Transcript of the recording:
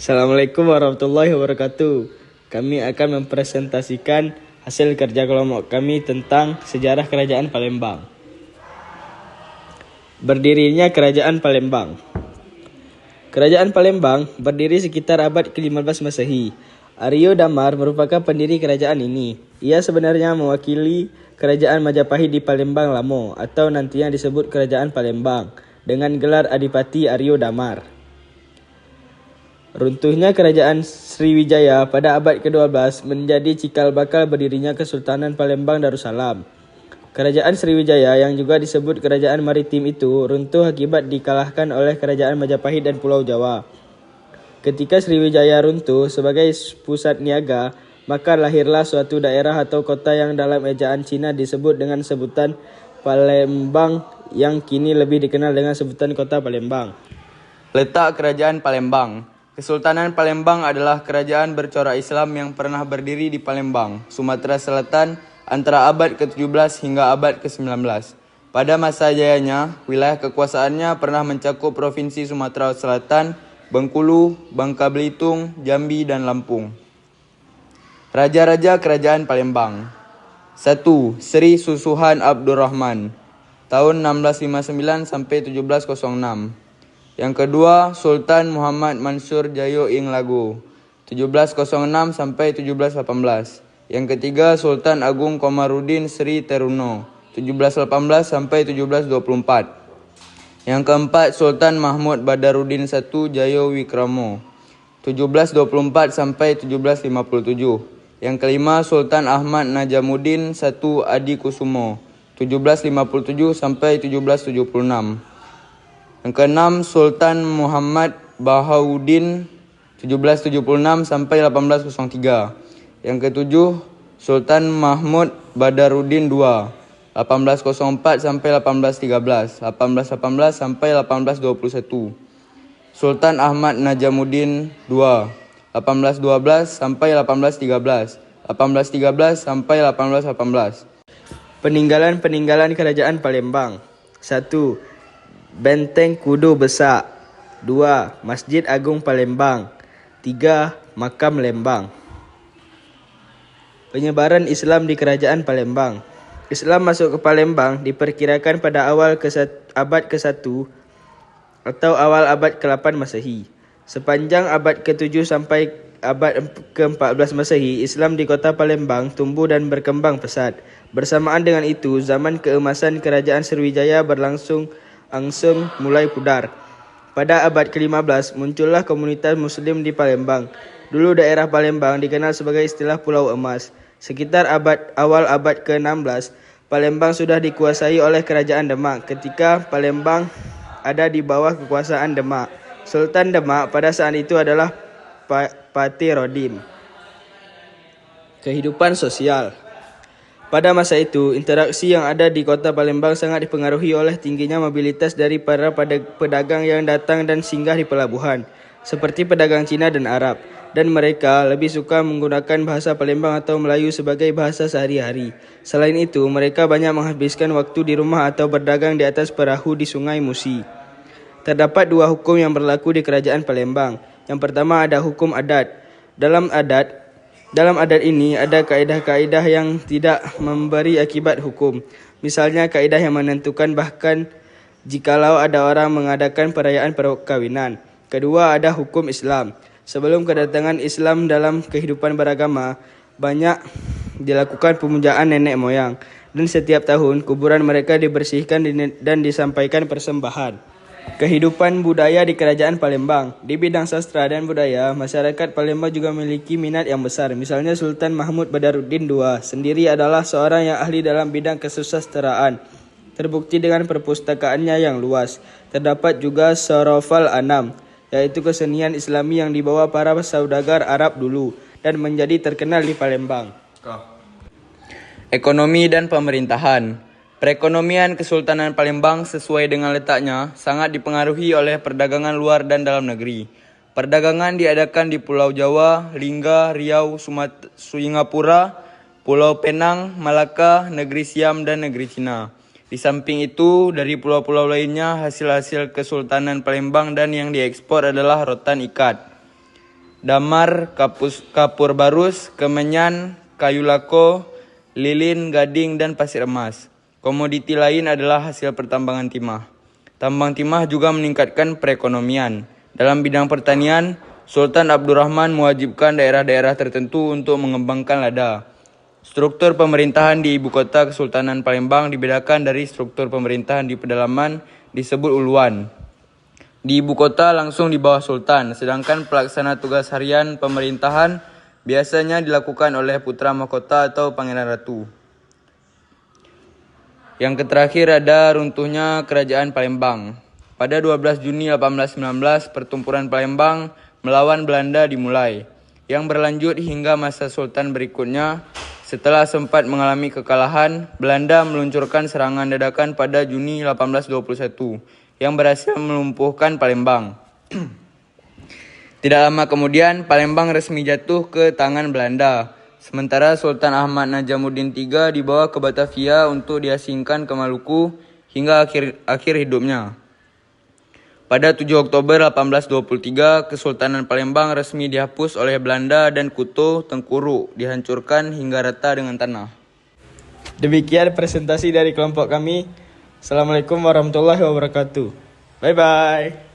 Assalamualaikum warahmatullahi wabarakatuh. Kami akan mempresentasikan hasil kerja kelompok kami tentang sejarah Kerajaan Palembang. Berdirinya Kerajaan Palembang. Kerajaan Palembang berdiri sekitar abad ke-15 Masehi. Aryo Damar merupakan pendiri kerajaan ini. Ia sebenarnya mewakili Kerajaan Majapahit di Palembang Lamo atau nantinya disebut Kerajaan Palembang dengan gelar Adipati Aryo Damar. Runtuhnya Kerajaan Sriwijaya pada abad ke-12 menjadi cikal bakal berdirinya Kesultanan Palembang Darussalam. Kerajaan Sriwijaya yang juga disebut Kerajaan Maritim itu runtuh akibat dikalahkan oleh Kerajaan Majapahit dan Pulau Jawa. Ketika Sriwijaya runtuh sebagai pusat niaga, maka lahirlah suatu daerah atau kota yang dalam ejaan Cina disebut dengan sebutan Palembang yang kini lebih dikenal dengan sebutan Kota Palembang. Letak Kerajaan Palembang. Kesultanan Palembang adalah kerajaan bercorak Islam yang pernah berdiri di Palembang, Sumatera Selatan antara abad ke-17 hingga abad ke-19. Pada masa jayanya, wilayah kekuasaannya pernah mencakup Provinsi Sumatera Selatan, Bengkulu, Bangka Belitung, Jambi, dan Lampung. Raja-raja Kerajaan Palembang. 1. Sri Susuhan Abdurrahman, tahun 1659 sampai 1706. Yang kedua, Sultan Muhammad Mansur Jayo Ing Lago, 1706 sampai 1718. Yang ketiga, Sultan Agung Komarudin Sri Teruno, 1718 sampai 1724. Yang keempat, Sultan Mahmud Badarudin I Jayo Wikramo, 1724 sampai 1757. Yang kelima, Sultan Ahmad Najamuddin I Adikusumo, 1757 sampai 1776. Yang keenam, Sultan Muhammad Bahauddin 1776 sampai 1803. Yang ketujuh, Sultan Mahmud Badarudin II 1804 sampai 1813, 1818 sampai 1821. Sultan Ahmad Najamuddin II 1812 sampai 1813, 1813 sampai 1818. Peninggalan Kerajaan Palembang. 1. Benteng Kudu Besak. 2. Masjid Agung Palembang. 3. Makam Lembang. Penyebaran Islam di Kerajaan Palembang. Islam masuk ke Palembang diperkirakan pada awal abad ke-1 atau awal abad ke-8 Masehi. Sepanjang abad ke-7 sampai abad ke-14 Masehi, Islam di kota Palembang tumbuh dan berkembang pesat. Bersamaan dengan itu, zaman keemasan Kerajaan Sriwijaya berlangsung angsung mulai pudar. Pada abad ke-15 muncullah komunitas Muslim di Palembang. Dulu daerah Palembang dikenal sebagai istilah Pulau Emas. Sekitar awal abad ke-16, Palembang sudah dikuasai oleh Kerajaan Demak. Ketika Palembang ada di bawah kekuasaan Demak, Sultan Demak pada saat itu adalah Pati Rodim. Kehidupan sosial. Pada masa itu, interaksi yang ada di kota Palembang sangat dipengaruhi oleh tingginya mobilitas dari para pedagang yang datang dan singgah di pelabuhan, seperti pedagang Cina dan Arab, dan mereka lebih suka menggunakan bahasa Palembang atau Melayu sebagai bahasa sehari-hari. Selain itu, mereka banyak menghabiskan waktu di rumah atau berdagang di atas perahu di Sungai Musi. Terdapat dua hukum yang berlaku di Kerajaan Palembang. Yang pertama ada hukum adat. Dalam adat ini ada kaedah-kaedah yang tidak memberi akibat hukum. Misalnya kaedah yang menentukan bahkan jikalau ada orang mengadakan perayaan perkawinan. Kedua ada hukum Islam. Sebelum kedatangan Islam dalam kehidupan beragama, banyak dilakukan pemujaan nenek moyang. Dan setiap tahun kuburan mereka dibersihkan dan disampaikan persembahan. Kehidupan budaya di Kerajaan Palembang. Di bidang sastra dan budaya, masyarakat Palembang juga memiliki minat yang besar. Misalnya Sultan Mahmud Badarudin II sendiri adalah seorang yang ahli dalam bidang kesusastraan. Terbukti dengan perpustakaannya yang luas. Terdapat juga Sorofal Anam, yaitu kesenian Islami yang dibawa para saudagar Arab dulu dan menjadi terkenal di Palembang. Ekonomi dan pemerintahan. Perekonomian Kesultanan Palembang sesuai dengan letaknya sangat dipengaruhi oleh perdagangan luar dan dalam negeri. Perdagangan diadakan di Pulau Jawa, Lingga, Riau, Singapura, Pulau Penang, Malaka, Negeri Siam, dan Negeri Cina. Di samping itu, dari pulau-pulau lainnya, hasil-hasil Kesultanan Palembang dan yang diekspor adalah rotan ikat. Damar, Kapur Barus, Kemenyan, Kayu Lako, Lilin, Gading, dan pasir emas. Komoditi lain adalah hasil pertambangan timah. Tambang timah juga meningkatkan perekonomian. Dalam bidang pertanian, Sultan Abdurrahman mewajibkan daerah-daerah tertentu untuk mengembangkan lada. Struktur pemerintahan di ibu kota Kesultanan Palembang dibedakan dari struktur pemerintahan di pedalaman disebut uluan. Di ibu kota langsung di bawah sultan, sedangkan pelaksana tugas harian pemerintahan biasanya dilakukan oleh putra mahkota atau pangeran ratu. Yang terakhir ada runtuhnya Kerajaan Palembang. Pada 12 Juni 1819, pertempuran Palembang melawan Belanda dimulai, yang berlanjut hingga masa sultan berikutnya. Setelah sempat mengalami kekalahan, Belanda meluncurkan serangan dadakan pada Juni 1821 yang berhasil melumpuhkan Palembang. Tidak lama kemudian, Palembang resmi jatuh ke tangan Belanda. Sementara Sultan Ahmad Najamuddin III dibawa ke Batavia untuk diasingkan ke Maluku hingga akhir hidupnya. Pada 7 Oktober 1823, Kesultanan Palembang resmi dihapus oleh Belanda dan Kuto Tengkuru dihancurkan hingga rata dengan tanah. Demikian presentasi dari kelompok kami. Assalamualaikum warahmatullahi wabarakatuh. Bye-bye.